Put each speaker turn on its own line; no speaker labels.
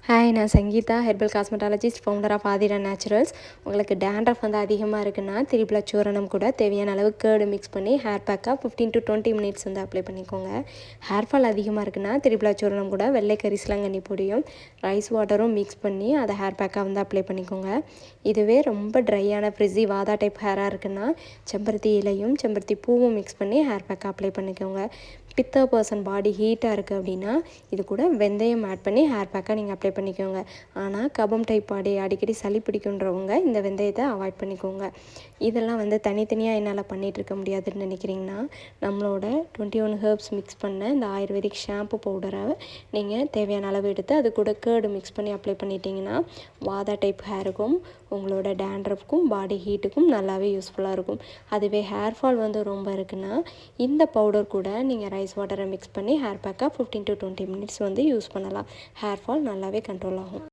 Hi, நான் Sangeetha, herbal cosmetologist, founder of Aathira naturals. உங்களுக்கு dandruff வந்து அதிகமாக இருக்குன்னா திரிபுலா சூரணம் கூட தேவையான அளவு கேர்டு மிக்ஸ் பண்ணி ஹேர் பேக்காக 15 to 20 மினிட்ஸ் வந்து அப்ளை பண்ணிக்கோங்க. ஹேர் ஃபால் அதிகமாக இருக்குன்னா திரிபுலா சூரணம் கூட வெள்ளை கரிசலாங்கண்ணி பொடியும் ரைஸ் வாட்டரும் மிக்ஸ் பண்ணி அதை ஹேர் பேக்காக வந்து அப்ளை பண்ணிக்கோங்க. இதுவே ரொம்ப ட்ரையான ஃப்ரிஸி வாதா டைப் ஹேராக இருக்குன்னா செம்பருத்தி இலையும் செம்பருத்தி பூவும் மிக்ஸ் பண்ணி ஹேர் பேக்காக அப்ளை பண்ணிக்கோங்க. பித்த பர்சன் பாடி ஹீட்டாக இருக்குது அப்படின்னா இது கூட வெந்தயம் ஆட் பண்ணி ஹேர் பேக்காக நீங்கள் அப்ளை பண்ணிக்கோங்க. ஆனால் கபம் டைப் பாடி அடிக்கடி சளி பிடிக்குன்றவங்க இந்த வெந்தயத்தை அவாய்ட் பண்ணிக்கோங்க. இதெல்லாம் வந்து தனித்தனியாக என்னால் பண்ணிகிட்டு இருக்க முடியாதுன்னு நினைக்கிறீங்கன்னா நம்மளோட 21 ஹெர்ப்ஸ் மிக்ஸ் பண்ண இந்த ஆயுர்வேதிக் ஷாம்பு பவுடரை நீங்கள் தேவையான அளவு எடுத்து அது கூட கேர்டு மிக்ஸ் பண்ணி அப்ளை பண்ணிட்டீங்கன்னா வாதா டைப் ஹேருக்கும் உங்களோட டேண்ட்ரஃப்க்கும் பாடி ஹீட்டுக்கும் நல்லாவே யூஸ்ஃபுல்லாக இருக்கும். அதுவே ஹேர் ஃபால் வந்து ரொம்ப இருக்குன்னா இந்த பவுடர் கூட நீங்கள் ரைஸ் வாட்டரை மிக்ஸ் பண்ணி ஹேர் பேக்காக 15 to 20 மினிட்ஸ் வந்து யூஸ் பண்ணலாம். ஹேர் ஃபால் நல்லாவே கண்ட்ரோல் ஆகும்.